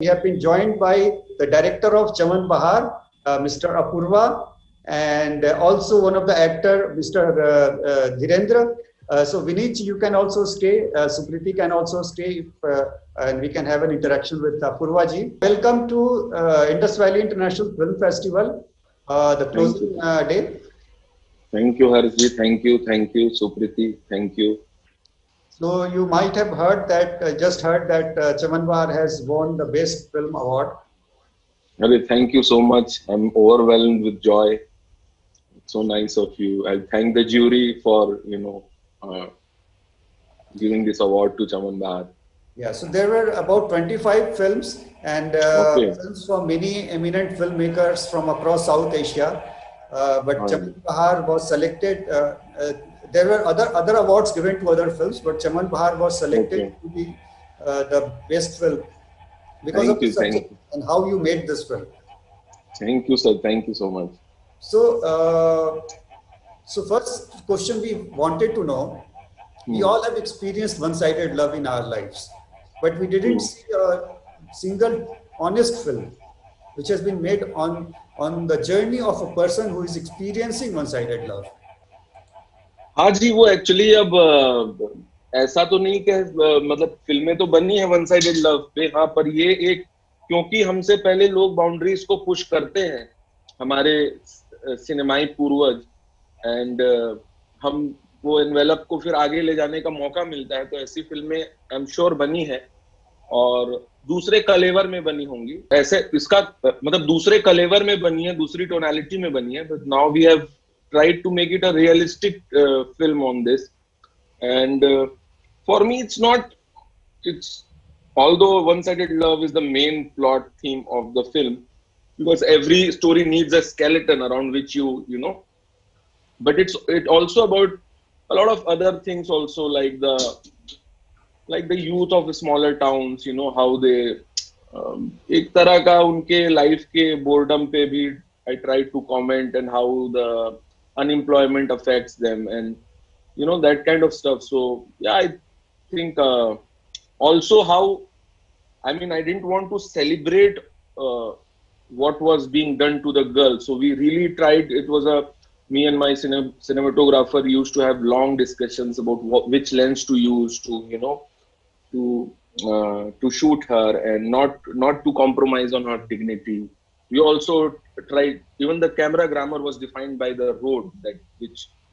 We have been joined by the director of Chaman Bahar, Mr. Apurva, and also one of the actor, Mr. Dhirendra. So Vineet, you can also stay. Supriti can also stay, and we can have an interaction with Apurva ji. Welcome to Indus Valley International Film Festival, the closing day. Thank you, Harshji. Thank you, Supriti. Thank you. So you might have heard that, just heard that Chaman Bahar has won the Best Film Award. Thank you so much. I'm overwhelmed with joy. It's so nice of you. I thank the jury for, giving this award to Chaman Bahar. Yeah, so there were about 25 films and films from many eminent filmmakers from across South Asia. But Chaman Bahar was selected. There were other awards given to other films, but Chaman Bahar was selected to be the best film because of the subject and how you made this film. Thank you, sir. Thank you so much. So, first question we wanted to know, we all have experienced one-sided love in our lives, but we didn't see a single honest film which has been made on the journey of a person who is experiencing one-sided love. हाँ जी, वो actually अब ऐसा तो नहीं कि मतलब फिल्में तो बनी है वन साइडेड लव पे, हाँ, पर ये एक क्योंकि हमसे पहले लोग बाउंड्रीज को पुश करते हैं, हमारे सिनेमाई पूर्वज, एंड हम वो एनवेलप को फिर आगे ले जाने का मौका मिलता है, तो ऐसी फिल्में आई एम श्योर बनी है और दूसरे कलेवर में बनी होंगी। ऐसे इसका मतलब दूसरे कलेवर में बनी है, दूसरी टोनालिटी में बनी है, but now we have tried to make it a realistic film on this, and for me it's although one-sided love is the main plot theme of the film, because every story needs a skeleton around which you know, but it also about a lot of other things also, like the youth of the smaller towns, you know, how they एक तरह का उनके life के boredom पे भी I try to comment, and how the unemployment affects them, and you know, that kind of stuff. So yeah, I think also how, I mean, I didn't want to celebrate what was being done to the girl, so we really tried. It was me and my cinematographer used to have long discussions about which lens to use to, you know, to shoot her and not to compromise on her dignity. We also tried, even the camera grammar was defined by the road, that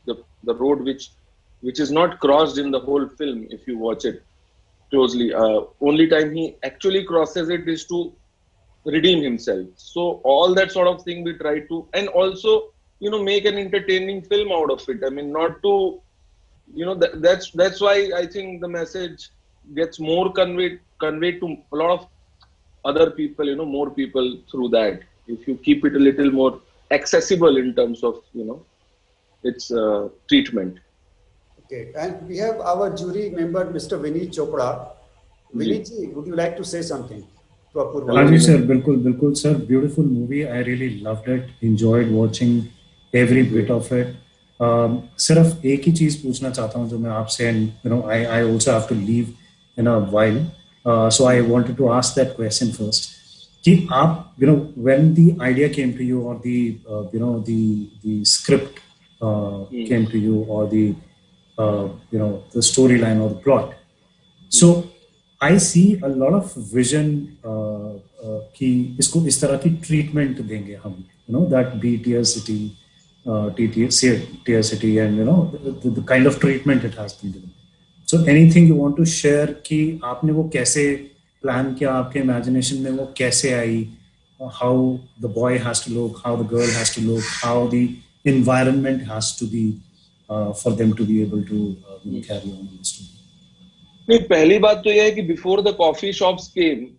the road which is not crossed in the whole film if you watch it closely. Only time he actually crosses it is to redeem himself. So all that sort of thing we try to, and also, you know, make an entertaining film out of it. I mean, not to, you know, that's why I think the message gets more conveyed to a lot of other people, you know, more people through that. If you keep it a little more accessible in terms of, you know, its treatment. Okay, and we have our jury member, Mr. Vineet Chopra. Vineet ji, would you like to say something to Apurva? हाँ जी sir, बिल्कुल sir, beautiful movie. I really loved it, enjoyed watching every bit of it. सिर्फ एक ही चीज पूछना चाहता हूँ जो मैं आपसे, and you know, I also have to leave in a while. So I wanted to ask that question first. कि आप, you know, when the idea came to you, or the you know, the script came to you, or the you know, the storyline or the plot, so I see a lot of vision कि इसको इस तरह की treatment देंगे हम, you know, that be Tear City, Tear City, and you know, the kind of treatment it has been given. So anything you want to share कि आपने वो कैसे प्लान किया, आपके इमेजिनेशन में वो कैसे आई, how the boy has to look, how the girl has to look, how the environment has to be for them to be able to carry on the story. नहीं, पहली बात तो यह है कि before the coffee shops came,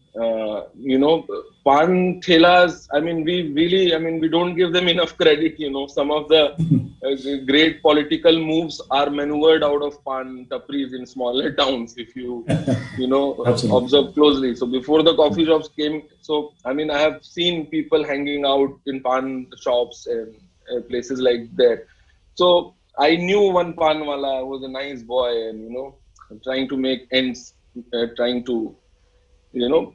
you know, pan thelas, I mean, we don't give them enough credit, you know. Some of the great political moves are maneuvered out of pan tapris in smaller towns, if you know, observe closely. So before the coffee shops came, so I mean, I have seen people hanging out in pan shops and places like that. So I knew one pan wala was a nice boy, and you know, trying to make ends, trying to, you know,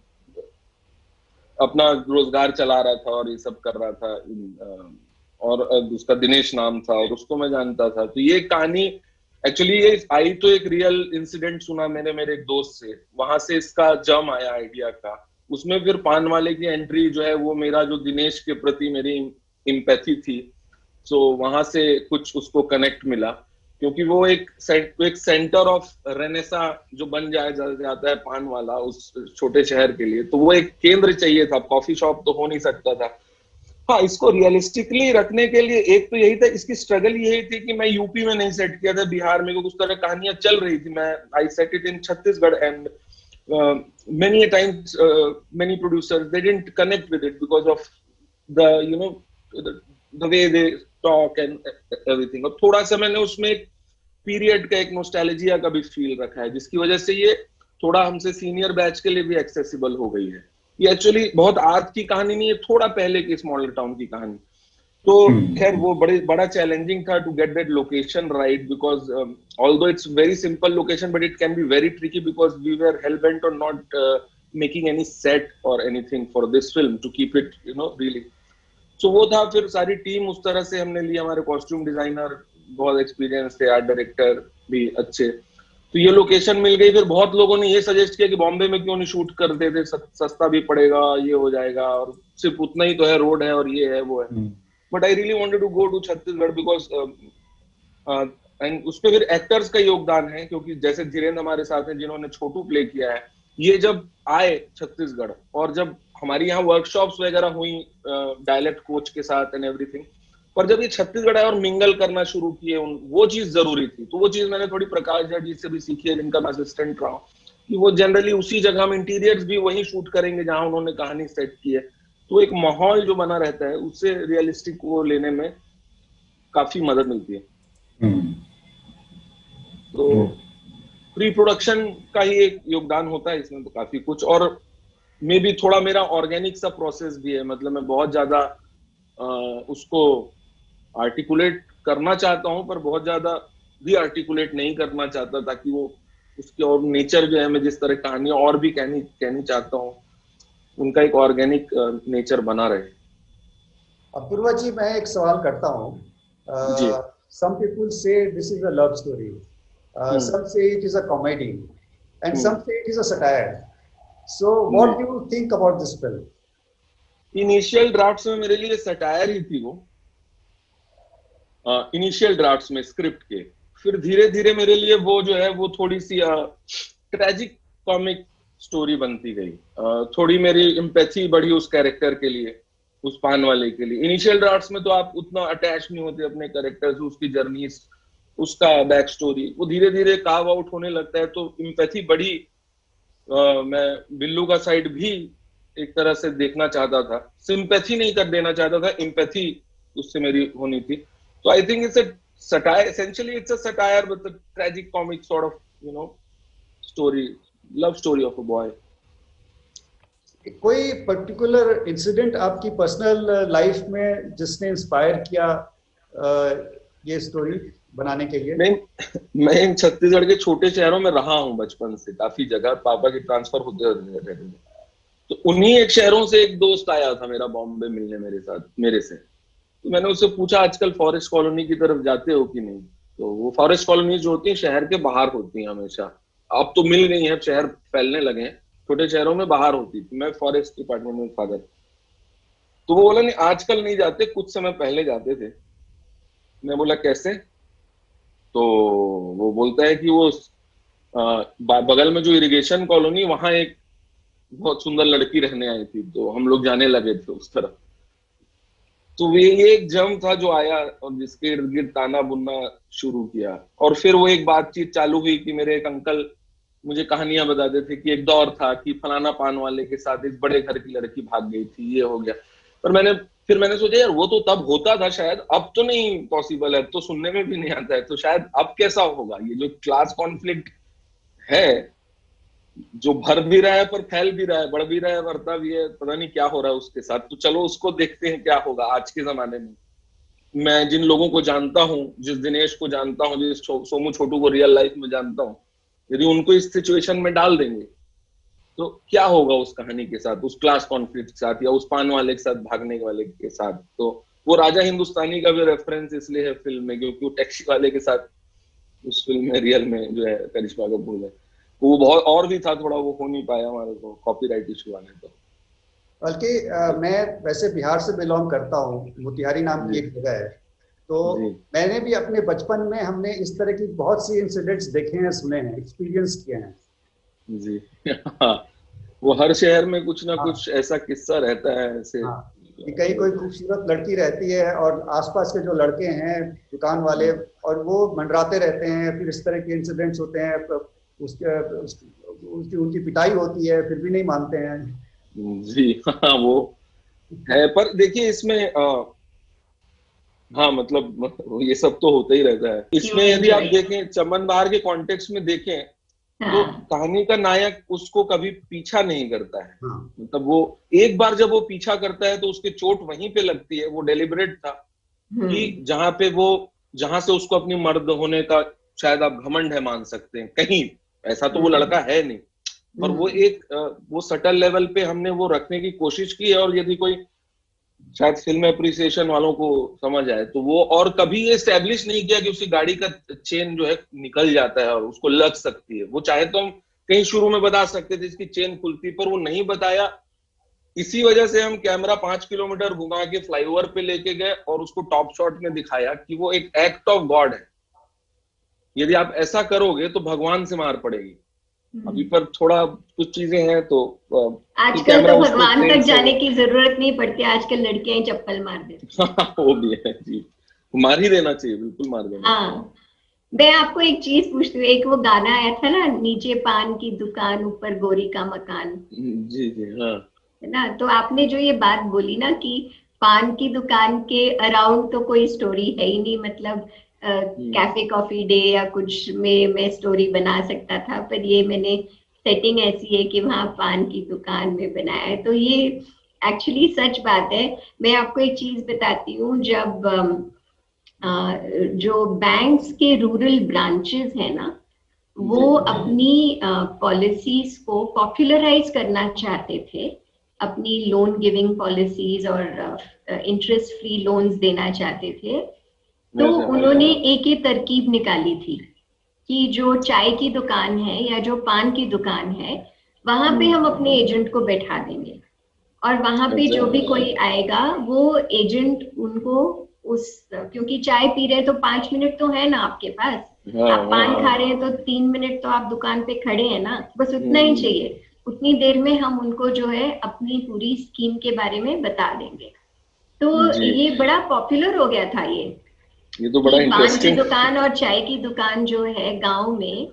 अपना रोजगार चला रहा था और ये सब कर रहा था, और उसका दिनेश नाम था और उसको मैं जानता था। तो ये कहानी एक्चुअली ये आई तो एक रियल इंसिडेंट सुना मैंने मेरे एक दोस्त से, वहां से इसका जम आया आइडिया का। उसमें फिर पान वाले की एंट्री जो है वो मेरा जो दिनेश के प्रति मेरी इम्पैथी थी, सो वहां से कुछ उसको कनेक्ट मिला, क्योंकि वो एक सेंटर ऑफ रेनेसा जो बन जाता है पान वाला उस छोटे शहर के लिए, तो वो एक केंद्र चाहिए था, कॉफी शॉप तो हो नहीं सकता था। हाँ, इसको रियलिस्टिकली रखने के लिए एक तो यही था, इसकी स्ट्रगल यही थी कि मैं यूपी में नहीं सेट किया था, बिहार में कुछ तरह कहानियां चल रही थी, मैं I set it in Chhattisgarh and many a times many producers they didn't connect with it because of the the way they talk and everything। और थोड़ा सा मैंने उसमें एक पीरियड का एक नोस्टैल्जिया का भी फील रखा है, जिसकी वजह से ये थोड़ा हमसे सीनियर बैच के लिए भी एक्सेसिबल हो गई है। ये एक्चुअली बहुत आज की कहानी नहीं है, थोड़ा पहले की स्मॉल टाउन की कहानी। तो खैर वो बड़ा चैलेंजिंग था to get that location right, because although it's very simple location but it can be very tricky because we were hell bent on not making any set or anything for this film to keep it really. So वो था, फिर सारी team उस तरह से हमने ली, हमारे costume designer बहुत एक्सपीरियंस थे, आर्ट डायरेक्टर भी अच्छे, तो ये लोकेशन मिल गई। फिर बहुत लोगों ने ये सजेस्ट किया कि बॉम्बे में क्यों नहीं शूट करते थे, सस्ता भी पड़ेगा, ये हो जाएगा, और सिर्फ उतना ही तो है, रोड है और ये है वो है। But I really wanted to go to Chhattisgarh because and उस पे फिर एक्टर्स का योगदान है, क्योंकि जैसे धीरेन्द्र हमारे साथ हैं जिन्होंने छोटू प्ले किया है, ये जब आए छत्तीसगढ़ और जब हमारी यहाँ वर्कशॉप्स वगैरह हुई डायलेक्ट कोच के साथ एंड एवरीथिंग, पर जब ये छत्तीसगढ़ आए और मिंगल करना शुरू किए, वो चीज जरूरी थी। तो वो चीज मैंने थोड़ी प्रकाश झा जी से भी सीखी है, जिनका मैं असिस्टेंट रहा हूँ, कि वो जनरली उसी जगह में इंटीरियर्स भी वही शूट करेंगे जहां उन्होंने कहानी सेट की है, तो एक माहौल जो बना रहता है उससे रियलिस्टिक वो लेने में काफी मदद मिलती है। तो प्री प्रोडक्शन का ही एक योगदान होता है इसमें, तो काफी कुछ, और मे भी थोड़ा मेरा ऑर्गेनिक सा प्रोसेस भी है, मतलब मैं बहुत ज्यादा उसको आर्टिकुलेट करना चाहता हूं, पर बहुत ज्यादा भी आर्टिकुलेट नहीं करना चाहता, ताकि वो उसके और नेचर जो है, मैं जिस तरह कहानी और भी कहनी चाहता हूँ, उनका एक ऑर्गेनिक नेचर बना रहे। अपूर्वा जी, मैं एक सवाल करता हूँ। some people say this is a love story, some say it is a comedy, and some say it is a satire. So what do you think about this film? Initial drafts में मेरे लिए satire ही थी वो, initial drafts में script के। फिर धीरे धीरे मेरे लिए वो जो है वो थोड़ी सी ट्रेजिक कॉमिक स्टोरी बनती गई, थोड़ी मेरी एम्पैथी बढ़ी उस कैरेक्टर के लिए, उस पान वाले के लिए। इनिशियल ड्राफ्ट्स में तो आप उतना अटैच नहीं होते अपने कैरेक्टर से, उसकी जर्नी, उसका बैक स्टोरी, वो धीरे धीरे कार्व आउट होने लगता है, तो एम्पैथी बढ़ी। मैं बिल्लू का साइड भी एक तरह से देखना चाहता था, सिंपैथी नहीं कर देना चाहता था, एम्पैथी उससे मेरी होनी थी। तो I think it's a satire, essentially it's a satire with a tragic comic sort of story, love story of a boy. कोई पर्टिकुलर इंसिडेंट आपकी पर्सनल लाइफ में जिसने इंस्पायर किया ये स्टोरी बनाने के लिए? मैं छत्तीसगढ़ के छोटे शहरों में रहा हूँ बचपन से, काफी जगह पापा के ट्रांसफर होते रहते थे, तो उन्हीं एक शहरों से एक दोस्त आया था मेरा बॉम्बे मिलने मेरे से। तो मैंने उससे पूछा, आजकल फॉरेस्ट कॉलोनी की तरफ जाते हो कि नहीं? तो वो फॉरेस्ट कॉलोनी जो होती है शहर के बाहर होती है हमेशा, अब तो मिल गई है, शहर फैलने लगे हैं, छोटे शहरों में बाहर होती थी। मैं फॉरेस्ट डिपार्टमेंट में फादर, तो वो बोला नहीं आजकल नहीं जाते, कुछ समय पहले जाते थे। मैं बोला कैसे? तो वो बोलता है कि वो बगल में जो इरिगेशन कॉलोनी, वहां एक बहुत सुंदर लड़की रहने आई थी, तो हम लोग जाने लगे थे उस तरफ। तो ये एक जम था जो आया और जिसके इर्द गिर्द ताना बुनना शुरू किया, और फिर वो एक बातचीत चालू हुई कि मेरे एक अंकल मुझे कहानियां बताते थे कि एक दौर था कि फलाना पान वाले के साथ एक बड़े घर की लड़की भाग गई थी, ये हो गया। पर फिर मैंने सोचा यार वो तो तब होता था, शायद अब तो नहीं पॉसिबल है, तो सुनने में भी नहीं आता है, तो शायद अब कैसा होगा। ये जो क्लास कॉन्फ्लिक्ट है जो भर भी रहा है पर फैल भी रहा है, बढ़ भी रहा है, बढ़ता भी है, पता नहीं क्या हो रहा है उसके साथ, तो चलो उसको देखते हैं क्या होगा आज के जमाने में। मैं जिन लोगों को जानता हूँ, जिस दिनेश को जानता हूँ, जिस सोमू छोटू को रियल लाइफ में जानता हूँ, यदि उनको इस सिचुएशन में डाल देंगे तो क्या होगा उस कहानी के साथ, उस क्लास कॉन्फ्लिक्ट के साथ, या उस पान वाले के साथ, भागने वाले के साथ। तो वो राजा हिंदुस्तानी का भी रेफरेंस इसलिए है फिल्म में क्योंकि वो टैक्सी वाले के साथ उस फिल्म में रियल में जो है करिश्मा कपूर है, वो बहुत और भी था, थोड़ा वो हो नहीं पाया हमारे को कॉपीराइट इशू आने तो। बल्कि मैं वैसे बिहार से बिलोंग करता हूँ, मोतिहारी नाम की एक जगह है, तो मैंने भी अपने बचपन में हमने इस तरह की बहुत सी इंसिडेंट्स देखे हैं, सुने हैं, एक्सपीरियंस किए हैं जी। हाँ, वो हर शहर में कुछ ना कुछ ऐसा किस्सा रहता है ऐसे। कि कहीं कोई खूबसूरत लड़की रहती है और आसपास के जो लड़के हैं दुकान वाले, और वो मंडराते रहते हैं, फिर इस तरह के इंसिडेंट्स होते हैं, उसकी उनकी पिटाई होती है, फिर भी नहीं मानते हैं। जी हाँ, वो है। पर देखिए इसमें हाँ मतलब ये सब तो होता ही रहता है इसमें। यदि आप देखें चमन बहार के कॉन्टेक्स्ट में देखें तो कहानी का नायक उसको कभी पीछा नहीं करता है। मतलब वो एक बार जब वो पीछा करता है तो उसकी चोट वहीं पे लगती है। वो डेलिबरेट था कि जहां से उसको अपनी मर्द होने का शायद आप घमंड है मान सकते हैं, कहीं ऐसा तो वो लड़का है नहीं, पर वो एक वो सटल लेवल पे हमने वो रखने की कोशिश की है। और यदि कोई शायद फिल्म एप्रिसिएशन वालों को समझ आए तो वो, और कभी ये एस्टेब्लिश नहीं किया कि उसकी गाड़ी का चेन जो है निकल जाता है और उसको लग सकती है। वो चाहे तो हम कहीं शुरू में बता सकते थे इसकी चेन खुलती, पर वो नहीं बताया। इसी वजह से हम कैमरा 5 किलोमीटर घुमा के फ्लाईओवर पे लेके गए और उसको टॉप शॉट में दिखाया कि वो एक एक्ट ऑफ गॉड है। यदि आप ऐसा करोगे तो भगवान से मार पड़ेगी। अभी पर थोड़ा कुछ चीजें हैं तो आजकल तो भगवान तक जाने की जरूरत नहीं पड़ती, आजकल लड़कियां चप्पल मार देती। वो भी है जी, मार ही देना चाहिए, बिल्कुल मार देना। हाँ, मैं आपको एक चीज पूछती हूँ, एक वो गाना आया था ना, नीचे पान की दुकान ऊपर गोरी का मकान। जी जी हाँ, है ना। तो आपने जो ये बात बोली ना कि पान की दुकान के अराउंड तो कोई स्टोरी है ही नहीं, मतलब कैफे कॉफी डे या कुछ में मैं स्टोरी बना सकता था, पर ये मैंने सेटिंग ऐसी है कि वहां पान की दुकान में बनाया है। तो ये एक्चुअली सच बात है। मैं आपको एक चीज बताती हूँ, जब जो बैंक्स के रूरल ब्रांचेस है ना, वो अपनी पॉलिसीज को पॉपुलराइज करना चाहते थे, अपनी लोन गिविंग पॉलिसीज और इंटरेस्ट फ्री लोन्स देना चाहते थे। तो उन्होंने एक ही तरकीब निकाली थी कि जो चाय की दुकान है या जो पान की दुकान है वहां पे हम अपने एजेंट को बैठा देंगे, और वहां पे जो भी कोई आएगा वो एजेंट उनको क्योंकि चाय पी रहे तो 5 मिनट तो है ना आपके पास, आप पान खा रहे हैं तो 3 मिनट तो आप दुकान पे खड़े हैं ना, बस उतना ही चाहिए। उतनी देर में हम उनको जो है अपनी पूरी स्कीम के बारे में बता देंगे। तो ये बड़ा पॉपुलर हो गया था। ये तो बड़ा इंटरेस्टिंग। पान की दुकान और चाय की दुकान जो है गांव में,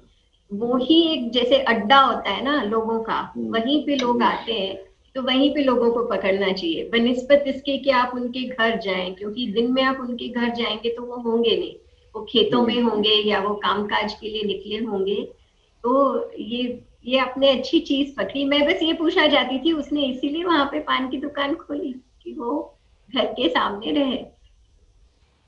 वो ही एक जैसे अड्डा होता है ना लोगों का, वहीं पे लोग आते हैं, तो वहीं पे लोगों को पकड़ना चाहिए बनिस्बत इसके कि आप उनके घर जाएं, क्योंकि दिन में आप उनके घर जाएंगे तो वो होंगे नहीं, वो खेतों में होंगे या वो कामकाज के लिए निकले होंगे। तो ये आपने अच्छी चीज पकड़ी। मैं बस ये पूछना चाहती थी, उसने इसीलिए वहां पे पान की दुकान खोली कि वो घर के सामने रहे?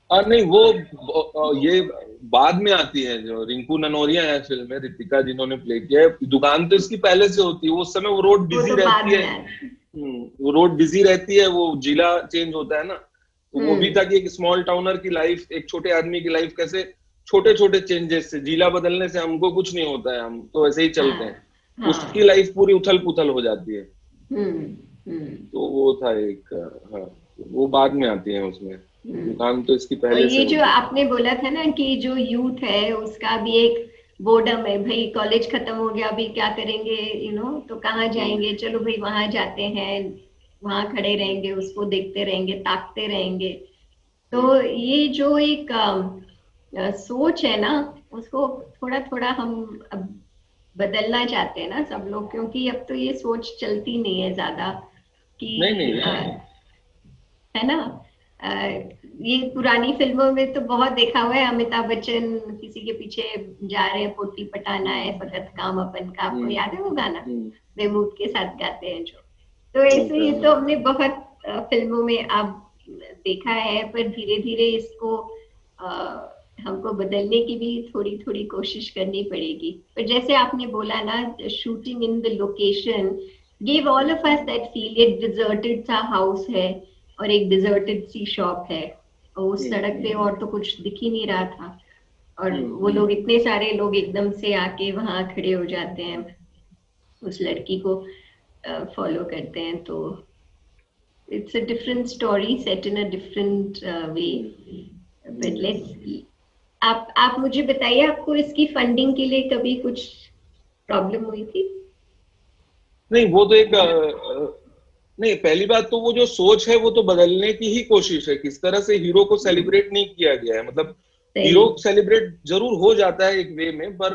नहीं, वो ये बाद में आती है। जो रिंकू ननोरिया है फिल्म में, रितिका जिन्होंने प्ले किया है, दुकान तो इसकी पहले से होती है। वो उस समय वो रोड बिजी रहती है, वो रोड बिजी रहती है, वो जिला चेंज होता है ना, तो वो भी था कि एक स्मॉल टाउनर की लाइफ, एक छोटे आदमी की लाइफ कैसे छोटे छोटे चेंजेस से, जिला बदलने से हमको कुछ नहीं होता है, हम तो ऐसे ही चलते हैं, उसकी लाइफ पूरी उथल पुथल हो जाती है। तो वो था एक, हाँ, वो बाद में आती है उसमें। दुकान तो इसकी पहले ये जो आपने बोला था ना कि जो यूथ है उसका भी एक बोर्डम है, भाई कॉलेज खत्म हो गया, अभी क्या करेंगे, तो कहाँ जाएंगे, चलो भाई वहां जाते हैं, वहां खड़े रहेंगे, उसको देखते रहेंगे, ताकते रहेंगे। तो ये जो एक सोच है ना, उसको थोड़ा थोड़ा हम अब बदलना चाहते हैं ना सब लोग, क्योंकि अब तो ये सोच चलती नहीं है ज्यादा कि नहीं। है ना। ये पुरानी फिल्मों में तो बहुत देखा हुआ है, अमिताभ बच्चन किसी के पीछे जा रहे हैं, पोटी पटाना है फकत काम अपन का, आपको याद है वो गाना, महमूद के साथ गाते हैं जो। तो ऐसे ये तो हमने बहुत फिल्मों में अब देखा है, पर धीरे धीरे इसको हमको बदलने की भी थोड़ी थोड़ी कोशिश करनी पड़ेगी। पर जैसे आपने बोला ना, shooting in the location give all of us that feel. एक डिजर्टेड सा हाउस है और एक डिजर्टेड सी शॉप है, और उस सड़क पे और तो कुछ दिख ही नहीं रहा था, और वो लोग, इतने सारे लोग एकदम से आके वहां खड़े हो जाते हैं, उस लड़की को फॉलो करते हैं। तो it's a different story set in a different way. But let's, आप मुझे बताइए, आपको इसकी फंडिंग के लिए कभी कुछ प्रॉब्लम हुई थी? नहीं, वो तो एक नहीं, पहली बात तो वो जो सोच है वो तो बदलने की ही कोशिश है। किस तरह से हीरो को सेलिब्रेट नहीं किया गया है, मतलब हीरो सेलिब्रेट जरूर हो जाता है एक वे में, पर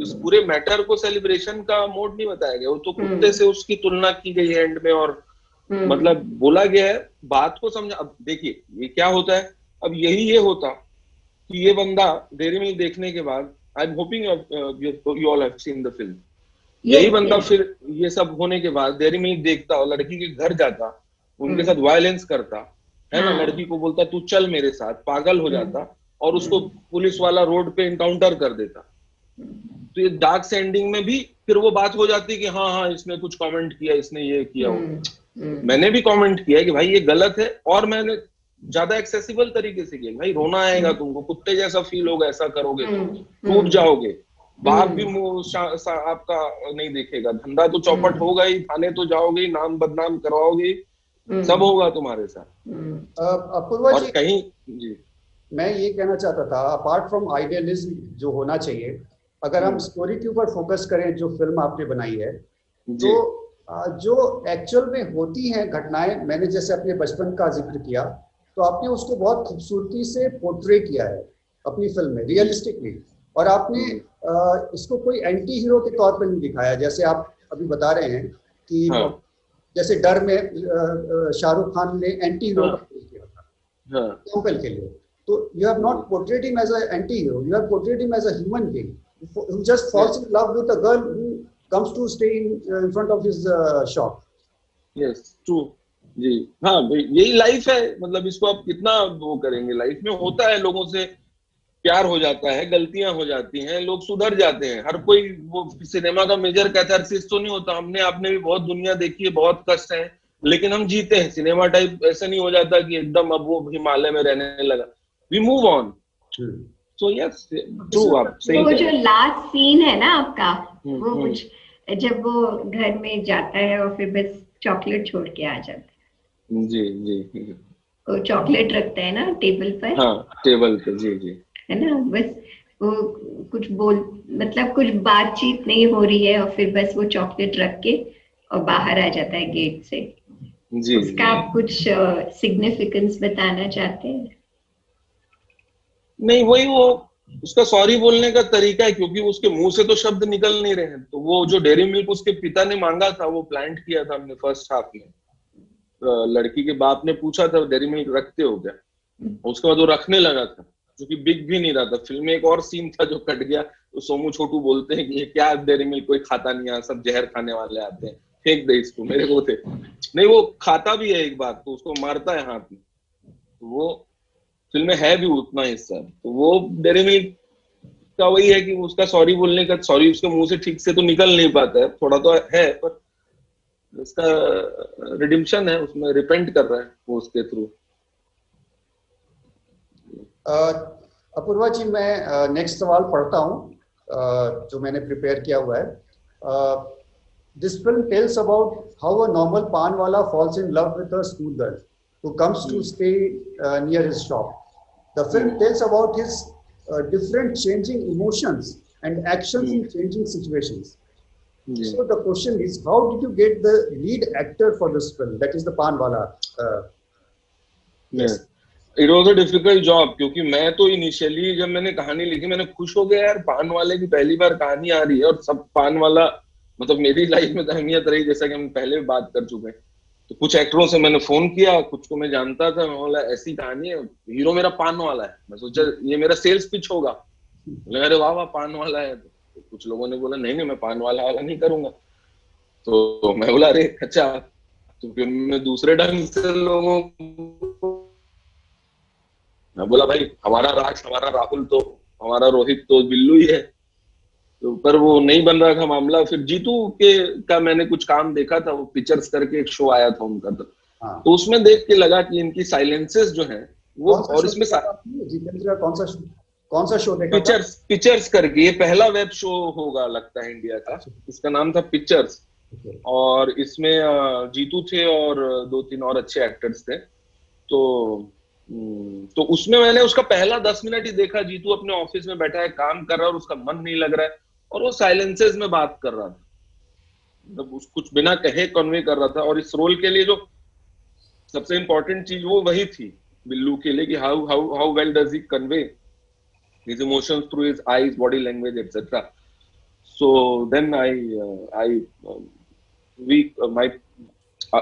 इस पूरे मैटर को सेलिब्रेशन का मोड नहीं बताया गया। वो तो कुत्ते से उसकी तुलना की गई है एंड में, और मतलब बोला गया है, बात को समझा। अब देखिए ये क्या होता है, अब यही ये होता कि ये बंदा डेयरी मिल्क देखने के बाद, I am hoping you all have seen the film, यही बंदा फिर ये सब होने के बाद डेयरी मिल्क देखता और लड़की के घर जाता, उनके साथ वायलेंस करता है ना, लड़की को बोलता तू चल मेरे साथ, पागल हो जाता, और उसको पुलिस वाला रोड पे इनकाउंटर कर देता। तो ये डार्क से एंडिंग में भी फिर वो बात हो जाती कि हाँ हाँ इसने कुछ कमेंट किया, इसने ये किया हो। मैंने भी कमेंट किया कि भाई ये गलत है, और मैंने ज्यादा एक्सेसिबल तरीके से किया, भाई रोना आएगा तुमको, कुत्ते जैसा फील होगा, ऐसा करोगे तो टूट जाओगे, बाप भी आपका नहीं देखेगा, धंधा तो चौपट होगा ही, थाने तो जाओगे ही, नाम बदनाम करवाओगे, सब होगा तुम्हारे साथ। अपूर्वा और जी, कहीं जी मैं ये कहना चाहता था, अपार्ट फ्रॉम आइडियलिज्म जो होना चाहिए, अगर हम स्टोरी के ऊपर फोकस करें, जो फिल्म आपने बनाई है, तो जो एक्चुअल में होती हैं घटनाएं, मैंने जैसे अपने बचपन का जिक्र किया, तो आपने उसको बहुत खूबसूरती से पोर्ट्रे किया है अपनी फिल्म में, रियलिस्टिकली। और आपने इसको कोई एंटी हीरो के तौर पर नहीं दिखाया, जैसे आप अभी बता रहे हैं कि जैसे डर में शाहरुख खान ने एंटी हीरो का रोल किया था एग्जाम्पल के लिए। तो you have not portrayed him as an anti-hero. You have portrayed him as a human being who just falls in love with a girl who comes to stay in front of his shop. Yes, true. जी हाँ, यही life है, मतलब इसको आप कितना वो करेंगे। Life में होता है, लोगों से प्यार हो जाता है, गलतियां हो जाती हैं, लोग सुधर जाते हैं। हर कोई वो सिनेमा का मेजर कैथारसिस तो नहीं होता। हमने आपने भी बहुत दुनिया देखी है, बहुत कष्ट है, लेकिन हम जीते हैं। सिनेमा टाइप ऐसा नहीं हो जाता कि एकदम अब वो हिमालय में रहने लगा। We move on. So yes, true. आप सही वो जो लास्ट सीन है ना आपका, वो कुछ जब वो घर में जाता है और फिर बस चॉकलेट छोड़ के आ जाता है। जी जी, वो चॉकलेट रखता है ना टेबल पर। हाँ, टेबल पे, जी जी, है ना, बस वो कुछ मतलब कुछ बातचीत नहीं हो रही है, और फिर बस वो चॉकलेट रख के और बाहर आ जाता है गेट से। जी, उसका आप कुछ सिग्निफिकेंस बताना चाहते हैं? नहीं, वही वो उसका सॉरी बोलने का तरीका है, क्योंकि उसके मुंह से तो शब्द निकल नहीं रहे हैं। तो वो जो डेयरी मिल्क उसके पिता ने मांगा था, वो प्लांट किया था हमने फर्स्ट हाफ में। लड़की के बाप ने पूछा था डेयरी मिल्क रखते हो क्या, उसके बाद वो रखने लगा था, जो कि बिक भी नहीं रहा था। फिल्म में एक और सीन था जो कट गया, तो सोमू छोटू बोलते हैं कि ये क्या डेयरी मिल्क कोई खाता नहीं है, सब जहर खाने वाले आते हैं, फेंक दे इसको। मेरे को थे नहीं, वो खाता भी है एक बार, तो उसको मारता है हाथ में। तो वो फिल्म में है भी उतना हिस्सा। तो वो डेयरी मिल्क का वही है कि उसका सॉरी बोलने का, सॉरी उसके मुंह से ठीक से तो निकल नहीं पाता है, थोड़ा तो है, पर उसका रिडेम्पशन है, उसमें रिपेंट कर रहा है वो उसके थ्रू। अपूर्वा जी, मैं नेक्स्ट सवाल पढ़ता हूँ जो मैंने प्रिपेयर किया हुआ है। This film tells about how a normal पान वाला falls in love with a school girl who comes to stay near his shop. The film tells about his different changing emotions and actions in changing situations. So the question is, how did you get the lead actor for this film? That is the Panwala. Yes. It was a difficult job, क्योंकि मैं तो initially जब मैंने कहानी लिखी, मैंने खुश हो गया यार, पान वाले की पहली बार कहानी आ रही है, और सब पान वाला, मतलब मेरी लाइफ में तो अहमियत रही, जैसा कि हम पहले भी बात कर चुके हैं। तो कुछ एक्टरों से मैंने फोन किया, कुछ को मैं जानता था, मैं बोला ऐसी कहानी है, हीरो मेरा पान वाला है। मैं सोचा ये मेरा सेल्स पिच होगा, अरे वाह वाह पान वाला है। तो कुछ लोगों ने बोला नहीं नहीं, मैं पान वाला नहीं करूंगा। तो मैं बोला अरे अच्छा। तो फिर मैं दूसरे ढंग से लोगों को मैं बोला भाई हमारा राज, हमारा राहुल तो, हमारा रोहित तो बिल्लू ही है। तो पर वो नहीं बन रहा था मामला। फिर जीतू के का मैंने कुछ काम देखा था, वो पिक्चर्स करके एक शो आया था उनका, हाँ। तो उसमें देख के लगा कि इनकी साइलेंसेस जो हैं वो, कौन सा और शो इसमें देखा था आपने? जितेंद्र का कौन सा शो देखा था? पिक्चर्स करके, ये पहला वेब शो होगा लगता है इंडिया का, इसका नाम था पिक्चर्स। और इसमें जीतू थे और 2-3 और अच्छे एक्टर्स थे। तो उसमें मैंने उसका पहला 10 मिनट ही देखा। जीतू अपने ऑफिस में बैठा है, काम कर रहा है और उसका मन नहीं लग रहा है, और वो साइलेंसेस में बात कर रहा था, मतलब कुछ बिना कहे कन्वे कर रहा था। और इस रोल के लिए जो सबसे इंपॉर्टेंट चीज वो वही थी बिल्लू के लिए, कि how well does he convey his emotions through his eyes, body language, etc. So then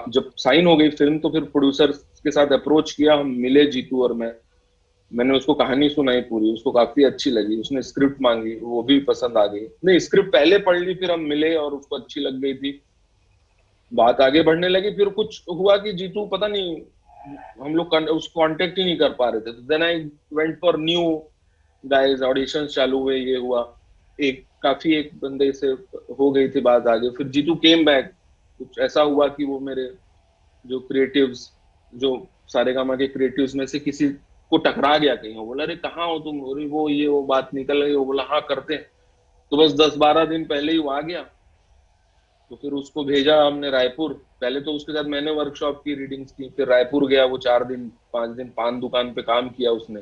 जब साइन हो गई फिल्म तो फिर प्रोड्यूसर के साथ अप्रोच किया, हम मिले जीतू और मैंने उसको कहानी सुनाई पूरी, उसको काफी अच्छी लगी, उसने स्क्रिप्ट मांगी, वो भी पसंद आ गई। नहीं, स्क्रिप्ट पहले पढ़ ली, फिर हम मिले और उसको अच्छी लग गई थी, बात आगे बढ़ने लगी। फिर कुछ हुआ कि जीतू पता नहीं, हम लोग उसको कांटेक्ट ही नहीं कर पा रहे थे। Then I went for new guys, auditions चालू हुए, ये हुआ, एक बंदे से हो गई थी बात आगे। फिर जीतू केम बैक, कुछ ऐसा हुआ कि वो मेरे जो क्रिएटिव्स, जो सारेगामा के क्रिएटिव्स में से किसी को टकरा गया कहीं। वो बोला अरे कहाँ हो तुम, अरे वो बात निकल गई। वो बोला हाँ करते हैं। तो बस 10-12 दिन पहले ही वो आ गया। तो फिर उसको भेजा हमने रायपुर। पहले तो उसके साथ मैंने वर्कशॉप की, रीडिंग्स की, फिर रायपुर गया वो 4-5 दिन पान दुकान पे काम किया उसने,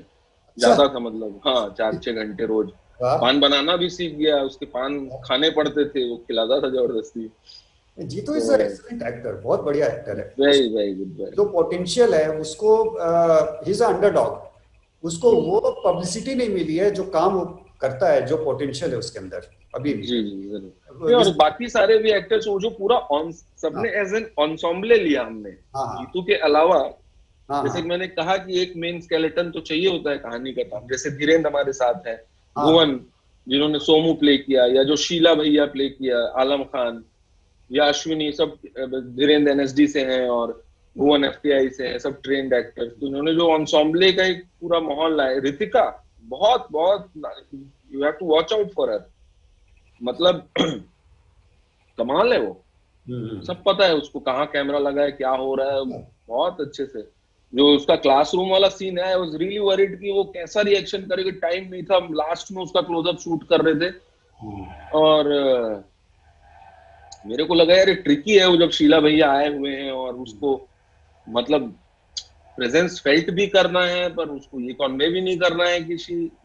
जाता था मतलब, हाँ 4-6 घंटे रोज। पान बनाना भी सीख गया, उसके पान खाने पड़ते थे, वो खिलाता था जबरदस्ती। Jitu is an excellent actor, बहुत बढ़िया एक्टर है। Very good. जो पोटेंशियल है उसको, ही इज अंडरडॉग, उसको वो पब्लिसिटी नहीं मिली है जो काम करता है, जो पोटेंशियल है उसके अंदर अभी भी। जी जरूर। और बाकी सारे भी एक्टर्स जो पूरा सबने एज एन एंसेम्बल लिया हमने, जीतू के अलावा। जैसे मैंने कहा कि एक मेन स्केलेटन तो चाहिए होता है कहानी का काम। जैसे धीरेन्द्र हमारे साथ है, भुवन जिन्होंने सोमू प्ले किया, या जो शीला भैया प्ले किया, आलम खान या अश्विनी, सब धीरेन्द्र एनएसडी से हैं और भुवन एफटीआई से हैं, सब ट्रेन्ड एक्टर्स। तो उन्होंने जो एंसेम्बल का एक पूरा माहौल लाया। रितिका बहुत you have to watch out for her, मतलब कमाल है वो। सब पता है उसको कहाँ कैमरा लगा है, क्या हो रहा है, बहुत अच्छे से। जो उसका क्लासरूम वाला सीन है, वाज रियली वरीड कि वो कैसा रिएक्शन करेगा, टाइम नहीं था, लास्ट में उसका क्लोजअप शूट कर रहे थे। और मेरे को लगा यार ट्रिकी है वो, जब शीला भैया आए हुए हैं और उसको मतलब प्रेजेंस फेल्ट भी करना है, पर उसको ये कन्वे भी नहीं करना है कि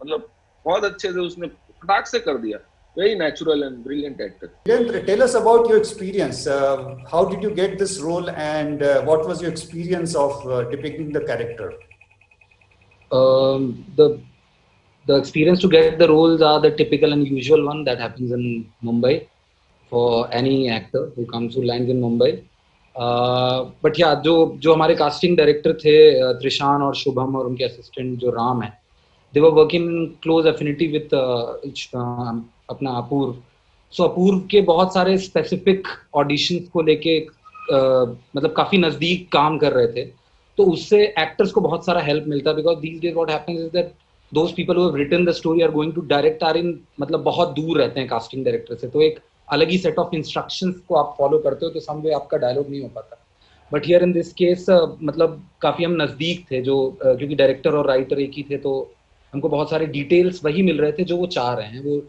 मतलब बहुत अच्छे से उसने फटाक से कर दिया। Very natural and brilliant actor. Tell us about your experience. How did you get this role, and what was your experience of depicting the character? The experience to get the roles are the typical and usual one that happens in Mumbai for any actor who comes to lands in Mumbai. But yeah, जो हमारे casting director थे त्रिशान और शुभम, और उनके assistant जो राम है, they were working in close affinity with अपना अपूर्व। सो अपूर्व के बहुत सारे स्पेसिफिक ऑडिशंस को लेके मतलब काफी नजदीक काम कर रहे थे, तो उससे एक्टर्स को बहुत सारा हेल्प मिलता है। Because these days what happens is that those people who have written the story are going to direct are in, मतलब बहुत दूर रहते हैं कास्टिंग डायरेक्टर से, तो एक अलग ही सेट ऑफ इंस्ट्रक्शंस को आप फॉलो करते हो, तो सम वे आपका डायलॉग नहीं हो पाता। But here in this case मतलब काफी हम नजदीक थे, जो क्योंकि डायरेक्टर और राइटर एक ही थे, तो हमको बहुत सारे डिटेल्स वही मिल रहे थे जो वो चाह रहे हैं, वो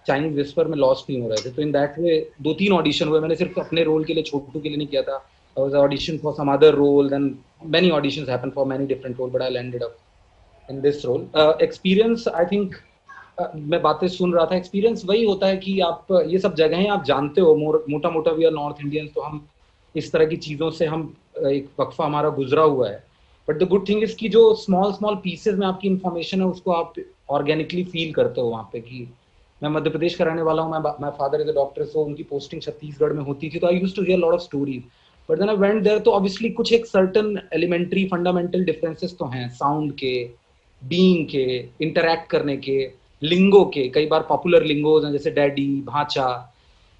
चाइनीज विस्पर में लॉस्ट नहीं हो रहे थे। तो इन दैट वे 2-3 ऑडिशन हुए। मैंने सिर्फ अपने रोल के लिए, छोटू के लिए नहीं किया था। I was audition for some other role, then many auditions happened for many different roles, but I landed up in this role. Experience, I think मैं बातें सुन रहा था, एक्सपीरियंस वही होता है कि आप ये सब जगहें आप जानते हो, मोटा मोटा वी आर नॉर्थ इंडियंस, तो हम इस तरह की चीज़ों से हम एक वक्फा हमारा गुजरा हुआ है। But the good thing is कि जो स्मॉल पीसेज में आपकी इन्फॉर्मेशन है उसको आप ऑर्गेनिकली फील करते हो वहाँ पे। कि मैं मध्य प्रदेश का रहने वाला हूँ, my father is a doctor, so उनकी पोस्टिंग छत्तीसगढ़ में होती थी, तो I used to hear lot of stories. But then I went there, तो ऑब्वियसली कुछ एक सर्टन एलिमेंट्री फंडामेंटल डिफरेंसेस तो हैं, साउंड के, बीइंग के, इंटरैक्ट करने के, लिंगो के। कई बार पॉपुलर लिंगोज हैं जैसे डैडी, भांचा,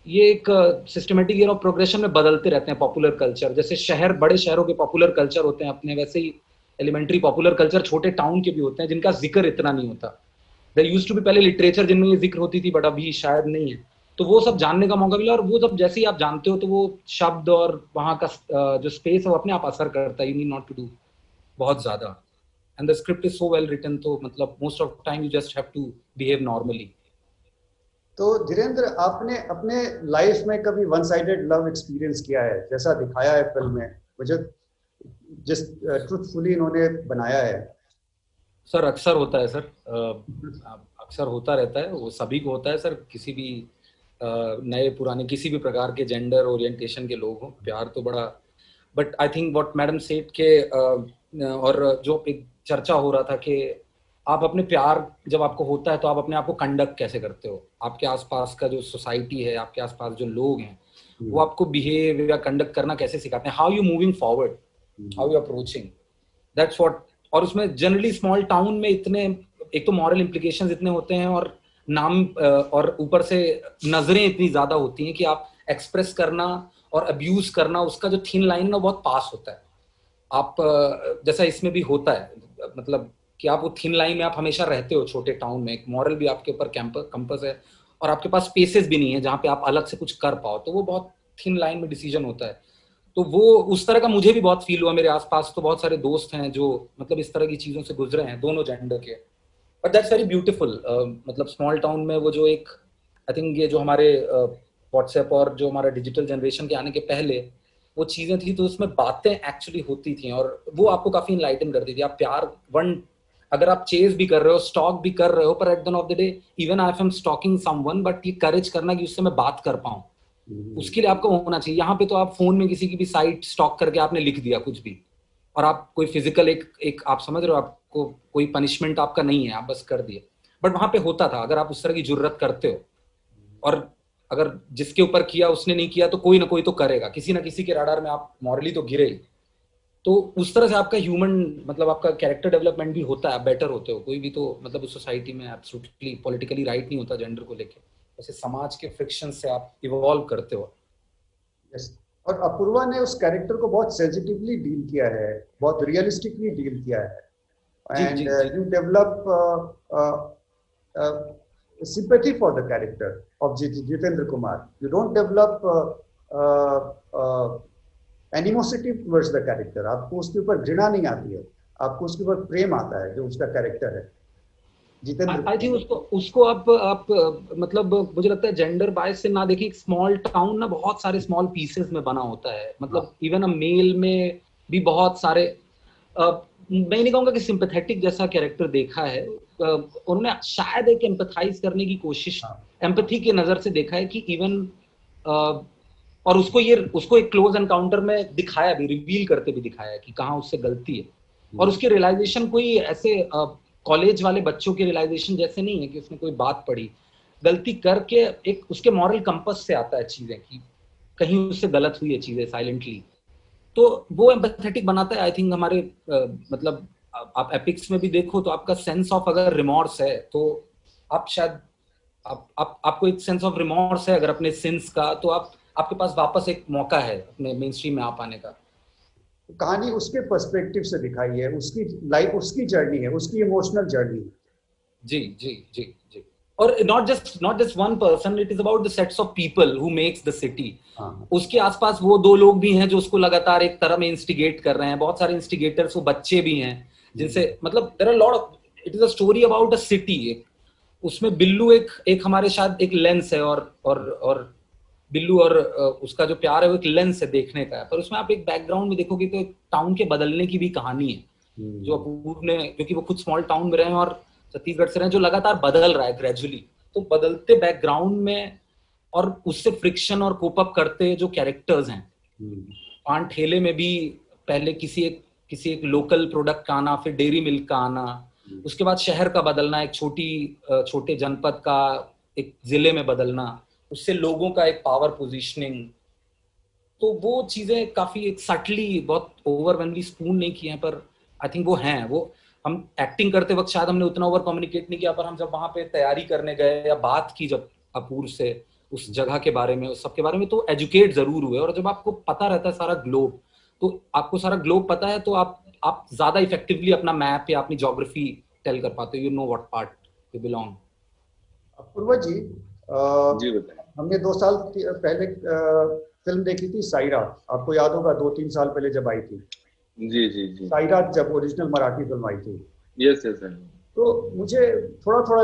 ये एक सिस्टमेटिक ईयर ऑफ प्रोग्रेशन में बदलते रहते हैं पॉपुलर कल्चर। जैसे बड़े शहरों के पॉपुलर कल्चर होते हैं अपने, वैसे ही एलिमेंट्री पॉपुलर कल्चर छोटे टाउन के भी होते हैं जिनका जिक्र इतना नहीं होता. देयर यूज्ड टू बी पहले लिटरेचर जिनमें ये जिक्र होती थी, बट अभी शायद नहीं है. तो वो सब जानने का मौका मिला, और वो जब जैसे ही आप जानते हो तो वो शब्द और वहाँ का जो स्पेस है वो अपने आप असर करता है. You need not to do बहुत ज्यादा, and the script is so well written, तो मतलब most of time you just have to behave normally. तो धीरेन्द्र, आपने अपने लाइफ में कभी वन साइडेड लव एक्सपीरियंस किया है जैसा दिखाया है फिल्म में, मुझे जिस ट्रूथफुली इन्होंने बनाया है? सर अक्सर होता है सर, अक्सर होता रहता है, वो सभी को होता है सर. किसी भी नए पुराने किसी भी प्रकार के जेंडर ओरिएंटेशन के लोग हों, प्यार तो बड़ा. But I think what madam सेठ के और जो एक चर्चा हो रहा था कि आप अपने प्यार जब आपको होता है तो आप अपने आप को कंडक्ट कैसे करते हो, आपके आसपास का जो सोसाइटी है, आपके आसपास जो लोग हैं, वो आपको बिहेव या कंडक्ट करना कैसे सिखाते हैं. How you moving forward, how you approaching, that's what. और उसमें जनरली स्मॉल टाउन में इतने, एक तो मॉरल इम्प्लीकेशंस इतने होते हैं, और नाम और ऊपर से नजरें इतनी ज्यादा होती हैं कि आप एक्सप्रेस करना और अब्यूज करना, उसका जो थिन लाइन ना बहुत पास होता है. आप जैसा इसमें भी होता है, मतलब कि आप वो थिन लाइन में आप हमेशा रहते हो छोटे टाउन में. एक मॉरल भी आपके ऊपर कंपस है, और आपके पास स्पेसेस भी नहीं है जहाँ पे आप अलग से कुछ कर पाओ, तो वो बहुत थिन लाइन में डिसीजन होता है. तो वो उस तरह का मुझे भी बहुत फील हुआ. मेरे आसपास तो बहुत सारे दोस्त हैं जो मतलब इस तरह की चीजों से गुजरे हैं, दोनों जेंडर के. But that's very beautiful. मतलब स्मॉल टाउन में वो जो एक, आई थिंक ये जो हमारे व्हाट्सएप और जो हमारा डिजिटल जनरेशन के आने के पहले वो चीजें थी, तो उसमें बातें एक्चुअली होती थी, और वो आपको काफी इनलाइटन करती थी. आप प्यार अगर आप चेज भी कर रहे हो, स्टॉक भी कर रहे हो, पर at the end of the day even I am stalking someone, but ये करेज करना कि उससे मैं बात कर पाऊं, उसके लिए आपको होना चाहिए. यहाँ पे तो आप फोन में किसी की भी साइट स्टॉक करके आपने लिख दिया कुछ भी, और आप कोई फिजिकल एक आप समझ रहे हो, आपको कोई पनिशमेंट आपका नहीं है, आप बस कर दिए. बट वहां पे होता था, अगर आप उस तरह की जुर्रत करते हो, और अगर जिसके ऊपर किया उसने नहीं किया, तो कोई ना कोई तो करेगा, किसी ना किसी के राडार में आप मॉरली तो गिरे ही. तो उस तरह से आपका ह्यूमन, मतलब आपका कैरेक्टर डेवलपमेंट भी होता है, बेटर होते हो. कोई भी तो मतलब उस सोसाइटी में एब्सोल्युटली पॉलिटिकली राइट नहीं होता जेंडर को लेके, वैसे समाज के फ्रिक्शन से आप इवॉल्व करते हो. yes. और अपूर्वा ने उस कैरेक्टर को बहुत सेंसिटिवली डील किया है, बहुत रियलिस्टिकली डील किया है, and you develop sympathy for the character of Jitendra Kumar. You don't develop animosity towards the character. आपको उसके ऊपर घृणा नहीं आती है, आपको उसके ऊपर प्रेम आता है, जो उसका कैरेक्टर है जितेंद्र. आई थिंक उसको आप मतलब मुझे लगता है जेंडर बायस से ना देखिए. एक स्मॉल टाउन ना बहुत सारे स्मॉल पीसेस में बना होता है, मतलब इवन अ मेल में भी बहुत सारे. मैं नहीं कहूंगा कि सिंपैथेटिक जैसा कैरेक्टर देखा है, उन्होंने शायद एक एम्पैथाइज करने की कोशिश, एम्पैथी के नजर से देखा है कि इवन, और उसको एक क्लोज एनकाउंटर में दिखाया भी, रिवील करते भी दिखाया है कि कहाँ उससे गलती है. और उसकी रियलाइजेशन कोई ऐसे कॉलेज वाले बच्चों की रियलाइजेशन जैसे नहीं है कि उसने कोई बात पढ़ी, गलती करके एक उसके मॉरल कंपस से आता है चीजें कि कहीं उससे गलत हुई है चीजें साइलेंटली. तो वो एम्पैथेटिक बनाता है. आई थिंक हमारे मतलब आप एपिक्स में भी देखो तो आपका सेंस ऑफ अगर रिमॉर्स है, तो आप शायद आपको एक सेंस ऑफ रिमॉर्स है अगर अपने सिंस का, तो आपके पास वापस एक मौका है अपने मेन स्ट्रीम में आ पाने का. कहानी उसके पर्सपेक्टिव से दिखाई है, उसकी लाइफ, उसकी जर्नी है, उसकी इमोशनल जर्नी. जी जी जी जी. और not just one person, it is about the sets of people who makes the city. उसके आसपास वो दो लोग भी हैं जो उसको लगातार एक तरह में इंस्टिगेट कर रहे हैं. बहुत सारे इंस्टिगेटर्स वो बच्चे भी हैं जिनसे, मतलब there are a lot of, it is a story about a city. उसमें बिल्लू एक हमारे शायद एक लेंस है, और बिल्लू और उसका जो प्यार है वो एक लेंस है देखने का. पर उसमें आप एक बैकग्राउंड में देखोगे तो एक टाउन के बदलने की भी कहानी है, जो अपूर्व ने, क्योंकि वो खुद स्मॉल टाउन में रहे हैं और छत्तीसगढ़ से रहे हैं, जो लगातार बदल रहा है ग्रेजुअली. तो बदलते बैकग्राउंड में और उससे फ्रिक्शन और कोप अप करते जो कैरेक्टर्स हैं, पान ठेले में भी पहले किसी एक लोकल प्रोडक्ट का आना, फिर डेयरी मिल्क का आना, उसके बाद शहर का बदलना, एक छोटे जनपद का एक जिले में बदलना, उससे लोगों का एक पावर पोजीशनिंग. तो वो चीजें काफी एक सटली, बहुत ओवरवेलमिंग स्पून नहीं किए हैं, पर आई थिंक वो हैं. वो हम एक्टिंग करते वक्त शायद हमने उतना ओवर कम्युनिकेट नहीं किया, पर हम जब वहां पे तैयारी करने गए या बात की जब अपूर्व से उस जगह के बारे में, उस सब के बारे में, तो एजुकेट जरूर हुए. और जब आपको पता रहता है सारा ग्लोब, तो आपको सारा ग्लोब पता है, तो आप आप ज्यादा इफेक्टिवली अपना मैप या अपनी ज्योग्राफी टेल कर पाते हो, you know what part you belong. Apurva ji, जी बताएं। हमने 2 साल पहले फिल्म देखी थी सायरा, आपको याद होगा 2-3 साल पहले जब आई थी। जी जी जी। सायरा जब ओरिजिनल मराठी फिल्म आई थी, यस यस। तो मुझे थोड़ा थोड़ा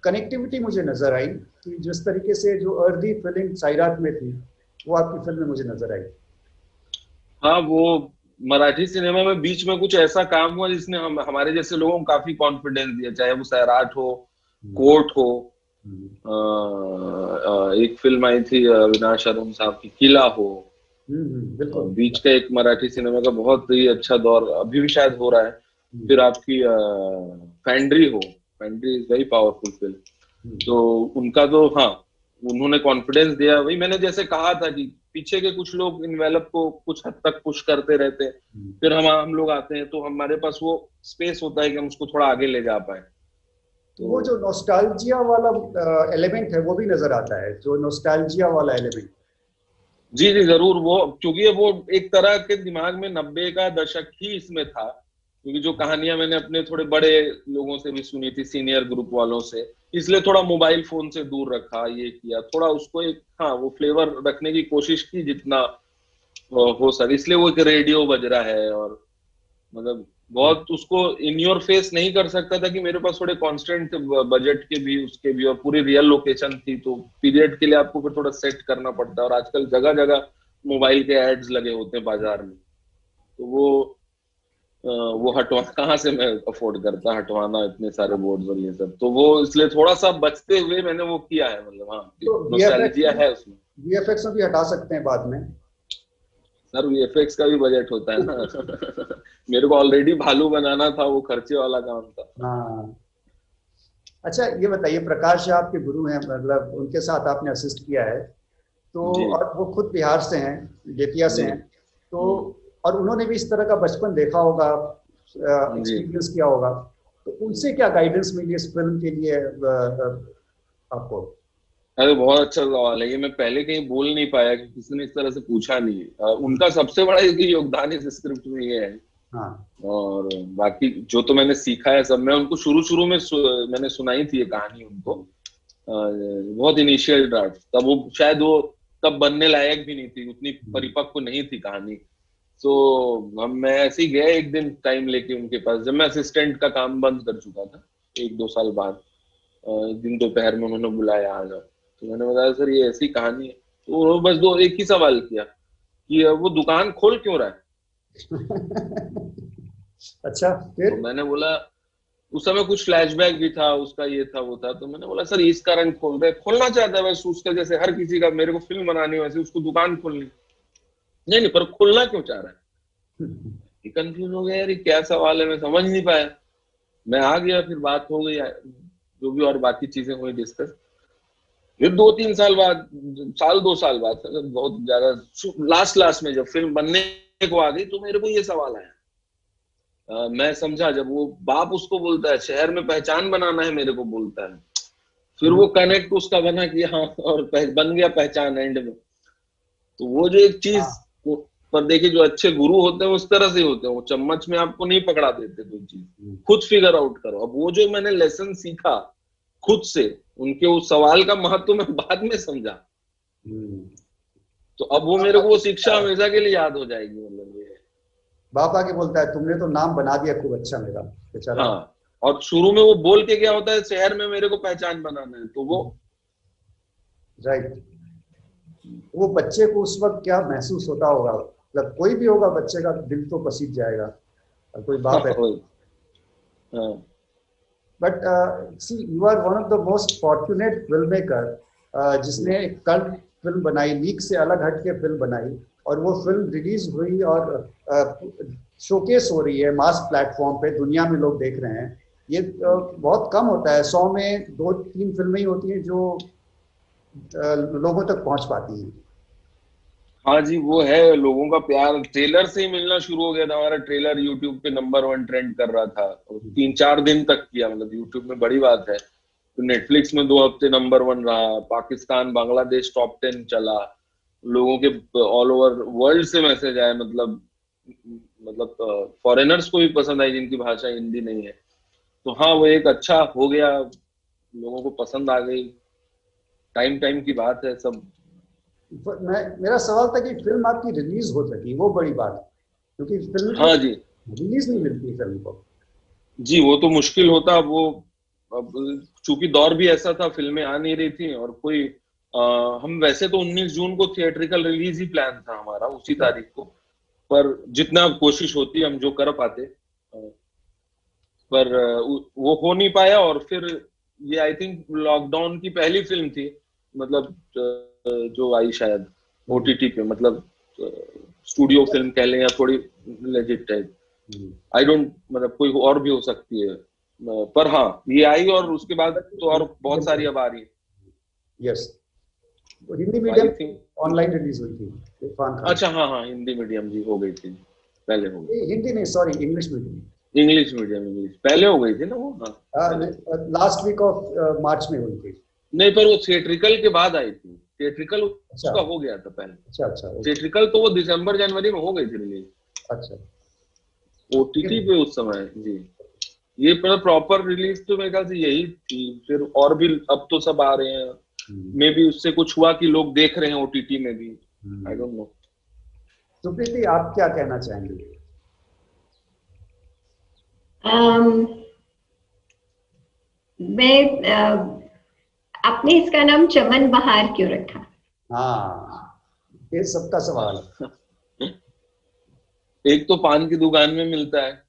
कनेक्टिविटी मुझे नजर आई कि जिस तरीके से जो अर्दी फीलिंग सायरात में थी वो आपकी फिल्म में मुझे नजर आई। हाँ, वो मराठी सिनेमा में बीच में कुछ ऐसा काम हुआ जिसने हमारे जैसे लोगों को काफी कॉन्फिडेंस दिया, चाहे वो सैराट हो, कोर्ट हो, एक फिल्म आई थी अविनाश अरुण साहब की किला हो, बिल्कुल। बीच का एक मराठी सिनेमा का बहुत ही अच्छा दौर अभी भी शायद हो रहा है। फिर आपकी फैंड्री हो, Fandry is very powerful film. तो उनका तो हाँ, उन्होंने कॉन्फिडेंस दिया। वही मैंने जैसे कहा था कि पीछे के कुछ लोग इन्वेलप को कुछ हद तक पुश करते रहते हैं, फिर हम लोग आते हैं तो हमारे पास वो स्पेस होता है कि हम उसको थोड़ा आगे ले जा पाए। तो वो जो नॉस्टैल्जिया वाला एलिमेंट है वो भी नजर आता है, जो नॉस्टैल्जिया वाला एलिमेंट। जी जी जरूर, वो क्योंकि वो एक तरह के दिमाग में 90 का दशक ही इसमें था, क्योंकि जो कहानियां मैंने अपने थोड़े बड़े लोगों से भी सुनी थी, सीनियर ग्रुप वालों से, इसलिए थोड़ा मोबाइल फोन से दूर रखा, ये किया थोड़ा उसको एक हाँ वो फ्लेवर रखने की कोशिश की जितना हो सके। इसलिए वो एक रेडियो बज रहा है और मतलब बहुत उसको इन योर फेस नहीं कर सकता था कि मेरे पास थोड़े कांस्टेंट बजट के भी उसके भी और पूरी रियल लोकेशन थी, तो पीरियड के लिए आपको फिर थोड़ा सेट करना पड़ता है। और आजकल जगह जगह मोबाइल के एड्स लगे होते हैं बाजार में, तो वो हटवा कहाँ से मैं अफोर्ड करता हटवाना इतने सारे बोर्ड्स और ये सब, तो वो इसलिए थोड़ा सा बचते हुए मैंने वो किया है। मतलब हाँ, तो नॉस्टैल्जिया है उसमें। वीएफएक्स में भी हटा सकते हैं बाद में। सर वीएफएक्स का भी बजट होता है ना। मेरे को ऑलरेडी भालू बनाना था, वो खर्चे वाला काम था। हाँ, अच्छा ये बताइए, प्रकाश जी आपके गुरु हैं, मतलब उनके साथ आपने असिस्ट किया है, तो और वो खुद बिहार से हैं, बेतिया से हैं, तो और उन्होंने भी इस तरह का बचपन देखा होगा, एक्सपीरियंस किया होगा, तो उनसे क्या गाइडेंस मिली इस फिल्म के लिए आपको? अरे बहुत अच्छा सवाल है ये, मैं पहले कहीं बोल नहीं पाया कि किसी ने इस तरह से पूछा नहीं। उनका सबसे बड़ा योगदान इस स्क्रिप्ट में ये है। हाँ। और बाकी जो तो मैंने सीखा है सब, मैं उनको शुरू में मैंने सुनाई थी ये कहानी उनको, बहुत इनिशियल ड्राफ्ट, तब वो शायद वो तब बनने लायक भी नहीं थी, उतनी परिपक्व नहीं थी कहानी। तो मैं ऐसे ही गया एक दिन टाइम लेके उनके पास, जब मैं असिस्टेंट का काम बंद कर चुका था 1-2 साल बाद। एक दिन दोपहर में उन्होंने बुलाया, आ जाओ, तो मैंने बताया सर ये ऐसी कहानी है। तो उन्होंने बस एक ही सवाल किया कि वो दुकान खोल क्यों रहा है। अच्छा, फिर? तो मैंने बोला, उस समय कुछ फ्लैशबैक भी था उसका, ये था वो था, तो मैंने बोला सर इस कारण खोल रहे, खोलना चाहता है वैसे उसका, जैसे हर किसी का, मेरे को फिल्म बनानी है वैसे उसको दुकान खोलनी, नहीं पर खोलना क्यों चाह रहा है। कंफ्यूज हो गया यार, क्या सवाल है, मैं समझ नहीं पाया। मैं आ गया, फिर बात हो गई जो भी और बाकी चीजें हुई डिस्कस। फिर 2-3 साल बाद, 1-2 साल बाद, बहुत ज्यादा लास्ट में जब फिल्म बनने को आ गई, तो मेरे को ये सवाल आया। मैं समझा जब वो बाप उसको बोलता है शहर में पहचान बनाना है, मेरे को बोलता है, फिर वो कनेक्ट उसका बना कि हाँ, और बन गया पहचान एंड में। तो वो जो एक चीज पर देखिए, जो अच्छे गुरु होते हैं उस तरह से होते हैं, वो चम्मच में आपको नहीं पकड़ा देते कोई चीज, खुद फिगर आउट करो। अब वो जो मैंने लेसन सीखा खुद से, उनके उस सवाल का महत्व मैं बाद में समझा, तो अब वो मेरे को वो शिक्षा हमेशा के लिए याद हो जाएगी। मतलब ये बाप आके बोलता है तुमने तो नाम बना दिया खूब अच्छा मेरा बेचारा। हाँ, और शुरू में वो बोल के क्या होता है, शहर में मेरे को पहचान बनाना है, तो वो राइट, वो बच्चे को उस वक्त क्या महसूस होता होगा, मतलब कोई भी होगा बच्चे का दिल तो पसीज जाएगा, और कोई बाप है। But see you are one of the most fortunate film maker जिसने एक कल्ट फिल्म बनाई, लीक से अलग हट के फिल्म बनाई, और वो फिल्म रिलीज हुई और शोकेस हो रही है मास प्लेटफॉर्म पे, दुनिया में लोग देख रहे हैं। ये बहुत कम होता है, 100 में 2-3 फिल्में ही होती हैं जो लोगों तक पहुंच पाती हैं। हाँ जी, वो है लोगों का प्यार ट्रेलर से ही मिलना शुरू हो गया था। हमारा ट्रेलर यूट्यूब पे नंबर 1 ट्रेंड कर रहा था, 3-4 दिन तक किया, मतलब यूट्यूब में बड़ी बात है। तो नेटफ्लिक्स में 2 हफ्ते नंबर 1 रहा, पाकिस्तान बांग्लादेश टॉप 10 चला, लोगों के ऑल ओवर वर्ल्ड से मैसेज आए, मतलब मतलब फॉरेनर्स को भी पसंद आई जिनकी भाषा हिंदी नहीं है। तो हाँ, वो एक अच्छा हो गया, लोगों को पसंद आ गई। टाइम की बात है सब। मेरा सवाल था कि फिल्म आपकी रिलीज हो सकी, वो बड़ी बात है, क्योंकि फिल्म हाँ जी रिलीज नहीं मिलती फिल्म को। जी, वो तो मुश्किल होता। वो अब चूंकि दौर भी ऐसा था, फिल्में आ नहीं रही थी और कोई हम वैसे तो 19 जून को थिएट्रिकल रिलीज ही प्लान था हमारा, उसी तारीख को, पर जितना कोशिश होती हम जो कर पाते, पर वो हो नहीं पाया। और फिर ये आई थिंक लॉकडाउन की पहली फिल्म थी, मतलब जो आई शायद ओटीटी पे, मतलब स्टूडियो फिल्म कह लें या थोड़ी लेजिट टाइप, आई डोंट, मतलब कोई और भी हो सकती है, पर हाँ ये आई और उसके बाद तो और बहुत सारी अब आ रही है। Yes, Hindi medium online release हुई थी इरफान खान। अच्छा हाँ हाँ, हिंदी मीडियम जी हो गई थी पहले, हो गई। हिंदी नहीं, sorry, English medium. English medium, English पहले हो गई थी ना वो। हाँ, लास्ट वीक ऑफ मार्च में हुई थी। नहीं, पर वो थिएट्रिकल के बाद आई थी। थिएट्रिकल उसका हो गया था पहले। अच्छा अच्छा। थिएट्रिकल तो वो दिसंबर जनवरी में हो गई थी रिलीज। अच्छा, ओटीटी पे उस समय जी। ये प्रॉपर रिलीज तो मेरे ख्याल से यही थी। फिर और भी अब तो सब आ रहे हैं, मे बी उससे कुछ हुआ कि लोग देख रहे हैं ओटीटी में भी, आई डोंट नो। सुप्रीति, आप क्या कहना चाहेंगे? आपने इसका नाम चमन बहार क्यों रखा? हाँ, ये सबका सवाल है। एक तो पान की दुकान में मिलता है,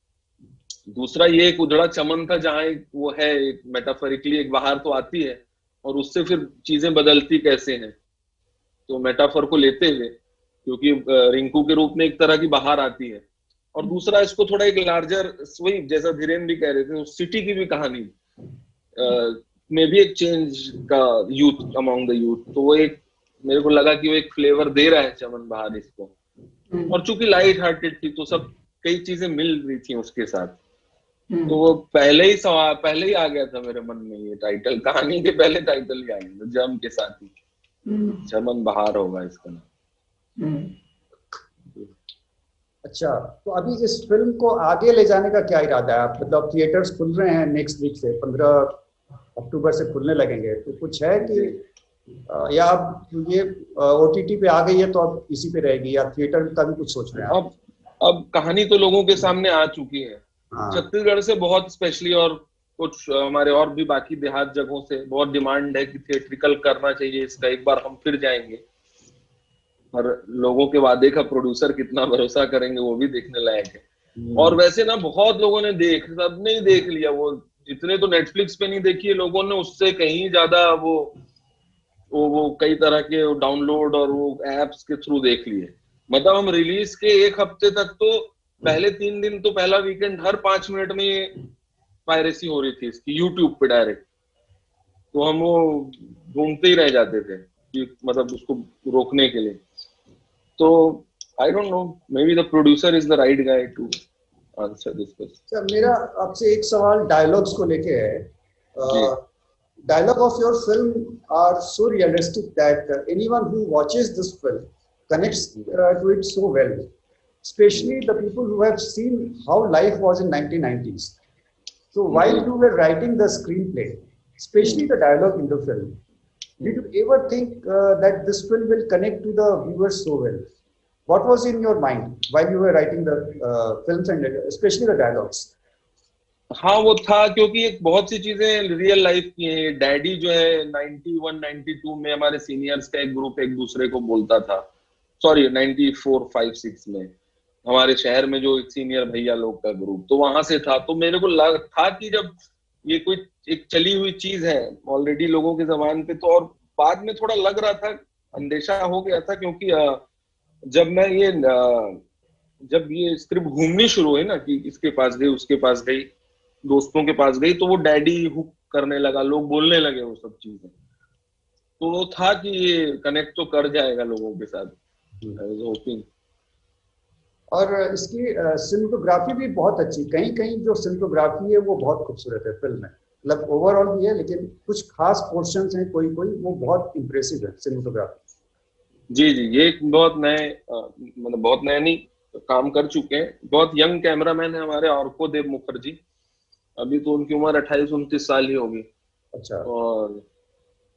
दूसरा ये एक उजड़ा चमन था जहाँ एक वो है, एक मेटाफोरिकली एक बहार तो आती है और उससे फिर चीजें बदलती कैसे हैं, तो मेटाफोर को लेते हुए, क्योंकि रिंकू के रूप में एक तरह की बहार आती है। और दूसरा इसको थोड़ा एक लार्जर, वही जैसा धीरेन्द्र भी कह रहे थे, उस सिटी की भी कहानी में भी एक चेंज का यूथ अमॉन्ग द यूथ, तो वो एक मेरे को लगा कि वो एक फ्लेवर दे रहा है चमन बहार इसको। और चूंकि लाइट हार्टेड थी तो सब कई चीजें मिल रही थी उसके साथ, तो वो पहले ही आ गया था मेरे मन में। ये टाइटल, कहानी के पहले टाइटल ही आ गया था, जम के साथ ही चमन बहार होगा इसका नाम। अच्छा, तो अभी इस फिल्म को आगे ले जाने का क्या इरादा है? आप मतलब थिएटर्स खुल रहे हैं नेक्स्ट वीक से, 15 अक्टूबर से खुलने लगेंगे, तो कुछ है कि या अब ये ओटीटी पे आ गई है तो अब इसी पे रहेगी, या थिएटर का भी कुछ सोच रहे हैं? अब कहानी तो लोगों के सामने आ चुकी है। छत्तीसगढ़ से बहुत स्पेशली और कुछ हमारे और भी बाकी देहात जगहों से बहुत डिमांड है कि थिएट्रिकल करना चाहिए इसका, एक बार हम फिर जाएंगे। और लोगों के वादे का प्रोड्यूसर कितना भरोसा करेंगे वो भी देखने लायक है। और वैसे ना बहुत लोगों ने सबने ही देख लिया, वो जितने तो नेटफ्लिक्स पे नहीं देखी है लोगों ने, उससे कहीं ज्यादा वो कई तरह के डाउनलोड और वो एप्स के थ्रू देख लिए। मतलब हम रिलीज के एक हफ्ते तक तो पहले 3 दिन तो पहला वीकेंड हर 5 मिनट में पायरेसी हो रही थी इसकी यूट्यूब पे डायरेक्ट, तो हम वो ढूंढते ही रह जाते थे कि मतलब उसको रोकने के लिए। तो I don't know, maybe the producer is the right guy to answer this question. मेरा आपसे एक सवाल डायलॉग्स को लेके है। Dialogue of your film are so realistic that anyone who watches this film connects to it so well, especially the people who have seen how life was in 1990s. So while you were writing the screenplay, especially the dialogue in the film, did you ever think that this film will connect to the viewers so well? What was in your mind while you were writing the films and especially the dialogues? हाँ वो था, क्योंकि एक बहुत सी चीजें real life की हैं। Daddy जो है 91 92 में हमारे सीनियर्स का एक ग्रुप एक दूसरे को बोलता था, सॉरी 94 5 6 में हमारे शहर में जो एक सीनियर भैया लोग का ग्रुप, तो वहां से था। तो मेरे को था कि जब ये कोई एक चली हुई चीज है ऑलरेडी लोगों के जबान पे, तो और बाद में थोड़ा लग रहा था, अंदेशा हो गया था, क्योंकि जब ये स्क्रिप्ट घूमनी शुरू हुई ना कि इसके पास गई उसके पास गई दोस्तों के पास गई, तो वो डैडी हुक करने लगा, लोग बोलने लगे वो सब चीजें, तो वो था कि ये कनेक्ट तो कर जाएगा लोगों के साथ, आई वाज होपिंग। और इसकी सिनेमेटोग्राफी भी बहुत अच्छी, कहीं कहीं जो सिनेमेटोग्राफी है वो बहुत खूबसूरत है फिल्म में, मतलब ओवरऑल भी है, लेकिन कुछ खास पोर्शंस हैं कोई वो बहुत इम्प्रेसिव है सिनेमेटोग्राफी। जी जी, ये एक बहुत नए, मतलब बहुत नए नहीं, काम कर चुके हैं। बहुत यंग कैमरामैन है हमारे अर्को देव मुखर्जी, अभी तो उनकी उम्र 28-29 साल ही होगी। अच्छा। और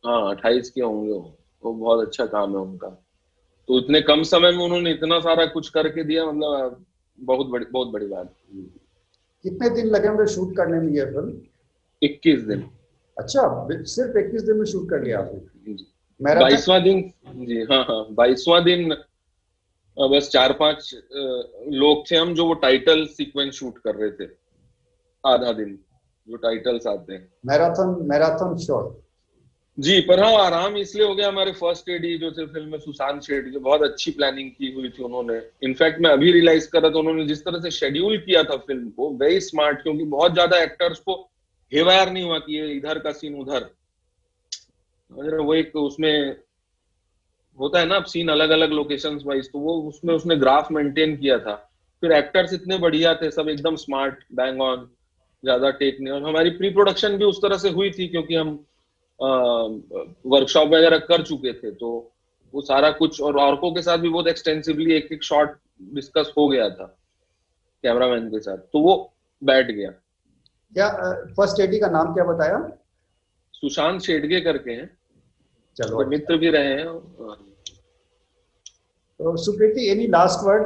हाँ 28 के होंगे वो। तो बहुत अच्छा काम है उनका। तो इतने कम समय में उन्होंने इतना सारा कुछ करके दिया, मतलब बहुत बड़ी बात। कितने दिन लगे होंगे शूट करने में ये फिल्म? 21 दिन। अच्छा, सिर्फ 21 दिन में शूट कर लिया आपने? 22वां दिन। जी हाँ, 22वां दिन। बस 4-5 लोग थे हम जो वो टाइटल सीक्वेंस शूट कर रहे थे, आधा दिन जो टाइटल्स आते हैं। Marathon shot. जी, पर हाँ आराम इसलिए हो गया, हमारे फर्स्ट एडी जो थे फिल्म में सुशांत शेट्टी, जो बहुत अच्छी प्लानिंग की हुई थी उन्होंने। इनफैक्ट मैं अभी रियलाइज कर रहा था, उन्होंने जिस तरह से शेड्यूल किया था फिल्म को, वेरी स्मार्ट, क्योंकि बहुत ज्यादा एक्टर्स को हेवायर नहीं हुआ कि ये इधर का सीन उधर। वो एक उसमें होता है ना, अब सीन अलग अलग लोकेशंस वाइज, तो वो उसमें उसने ग्राफ मेंटेन किया था। फिर एक्टर्स इतने बढ़िया थे, सब एकदम स्मार्ट, बैंग ऑन, ज्यादा टेक नहीं। और हमारी प्री प्रोडक्शन भी उस तरह से हुई थी, क्योंकि हम वर्कशॉप वगैरह कर चुके थे, तो वो सारा कुछ, और औरकों के साथ भी बहुत एक्सटेंसिवली एक एक शॉट डिस्कस हो गया था कैमरामैन के साथ, तो वो बैठ गया। क्या फर्स्ट एडी का नाम क्या बताया? सुशांत शेडगे करके हैं, चलो तो मित्र भी रहे हैं। तो सुप्रीति, एनी लास्ट वर्ड?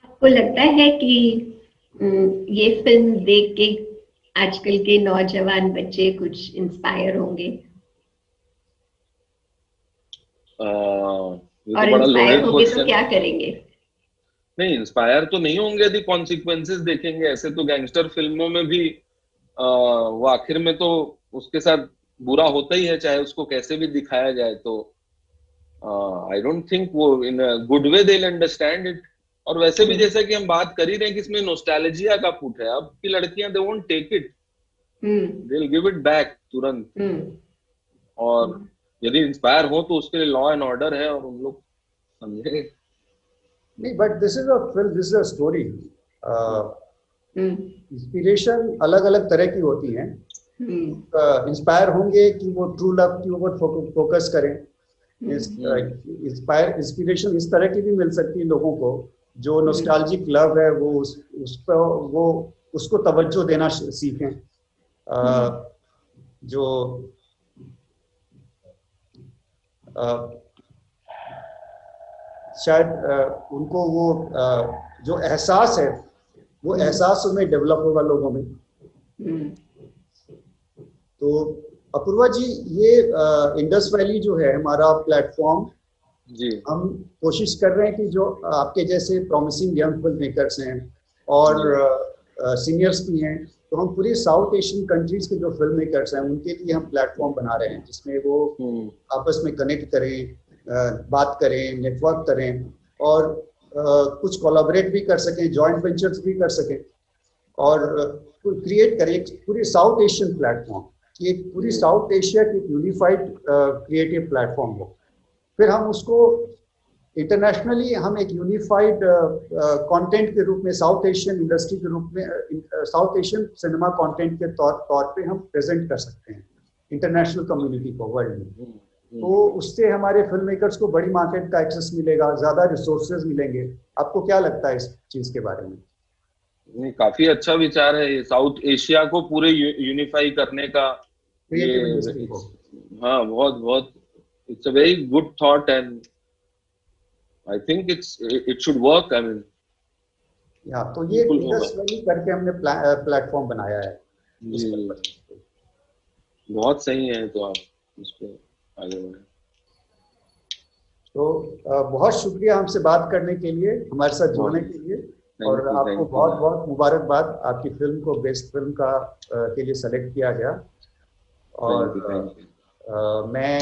आपको लगता है कि ये फिल्म देख के आजकल के नौजवान बच्चे कुछ इंस्पायर होंगे? और इंस्पायर होंगे तो क्या करेंगे? नहीं, इंस्पायर तो नहीं होंगे यदि कॉन्सिक्वेंसेस देखेंगे। ऐसे तो गैंगस्टर फिल्मों में भी वो आखिर में तो उसके साथ बुरा होता ही है, चाहे उसको कैसे भी दिखाया जाए। तो आई डोंट थिंक वो in a good way they will understand it. और वैसे भी जैसा कि हम बात कर ही रहे हैं कि इसमें नोस्टैल्जिया का फुट है, अब की लड़कियां they won't take it, they will give it back तुरंत। और यदि इंस्पायर हो तो उसके लिए लॉ एंड ऑर्डर है, और उन लोग समझे। नहीं, but this is a film, this is a story. Inspiration अलग अलग तरह की होती हैं। इंस्पायर होंगे कि वो ट्रू लव के ऊपर फोकस करें। इंस्पिरेशन इस तरह की भी मिल सकती है लोगों को, जो नॉस्टैल्जिक लव है वो उस पर वो उसको तवज्जो देना सीखें। जो शायद उनको वो जो एहसास है वो एहसास उनमें डेवलप होगा लोगों में। तो अपूर्वा जी, ये इंडस वैली जो है हमारा प्लेटफॉर्म जी, हम कोशिश कर रहे हैं कि जो आपके जैसे प्रॉमिसिंग यंग फिल्म मेकर्स हैं और सीनियर्स भी हैं, तो हम पूरी साउथ एशियन कंट्रीज के जो फिल्म मेकर्स हैं उनके लिए हम प्लेटफॉर्म बना रहे हैं, जिसमें वो आपस में कनेक्ट करें, बात करें, नेटवर्क करें, और कुछ कोलैबोरेट भी कर सकें, जॉइंट वेंचर्स भी कर सकें, और क्रिएट करें पूरी साउथ एशियन प्लेटफॉर्म, कि एक पूरी साउथ एशिया की यूनिफाइड क्रिएटिव प्लेटफॉर्म हो। फिर हम उसको इंटरनेशनली हम एक यूनिफाइड कंटेंट के रूप में, साउथ एशियन इंडस्ट्री के रूप में, साउथ एशियन सिनेमा कंटेंट के तौर पे हम प्रेजेंट कर सकते हैं इंटरनेशनल कम्युनिटी को, वर्ल्ड में। तो उससे हमारे फिल्म मेकर्स को बड़ी मार्केट का एक्सेस मिलेगा, ज्यादा रिसोर्सेज मिलेंगे। आपको क्या लगता है इस चीज के बारे में? नहीं, काफी अच्छा विचार है ये, साउथ एशिया को पूरे यूनिफाई करने का। ये हाँ, बहुत बहुत it's a very good thought, and I think it should work. I mean, तो ये इंडस वैली करके हमने प्लेटफॉर्म बनाया है। बहुत सही है, तो आप इस पे आगे बढ़े। तो बहुत शुक्रिया हमसे बात करने के लिए, हमारे साथ जुड़ने के लिए, और आपको बहुत बहुत मुबारकबाद, आपकी फिल्म को बेस्ट फिल्म का के लिए सेलेक्ट किया गया। और मैं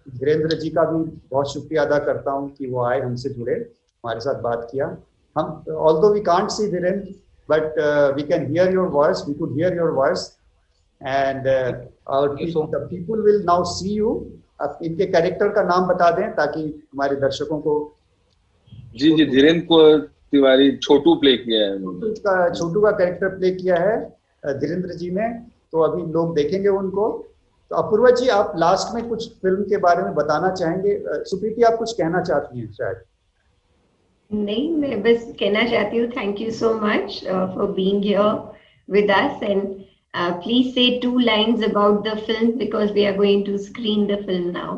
धीरेन्द्र जी का भी बहुत शुक्रिया अदा करता हूं कि वो आए, हमसे जुड़े, हमारे साथ बात किया। हम although we can't see Dhirendra, but we can hear your voice, we could hear your voice, and the people will now see you. आप इनके कैरेक्टर का नाम बता दें ताकि हमारे दर्शकों को। जी, धीरेन्द्र को तिवारी छोटू प्ले किया है, छोटू का कैरेक्टर प्ले किया है धीरेन्द्र जी ने। तो अभी लोग देखेंगे उनको। तो अपूर्वा जी, आप लास्ट में कुछ फिल्म के बारे में बताना चाहेंगे? सुप्रीति, आप कुछ कहना चाहती हैं शायद? नहीं, मैं बस कहना चाहती हूँ thank you so much for being here with us and please से 2 lines about the film because we are going to screen the film now.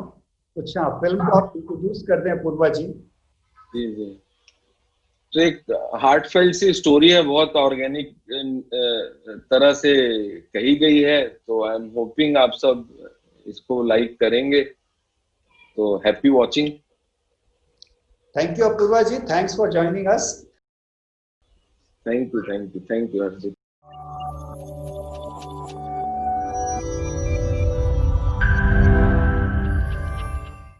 अच्छा, फिल्म को आप इंट्रोड्यूस कर दें पूर्वा जी। जी जी। तो एक हार्टफेल्ट सी स्टोरी है, बहुत ऑर्गेनिक तरह से कही गई है, तो आई एम होपिंग आप सब इसको लाइक करेंगे, तो happy watching. Thank you Apoorva ji, thanks for joining us. Thank you Harshit.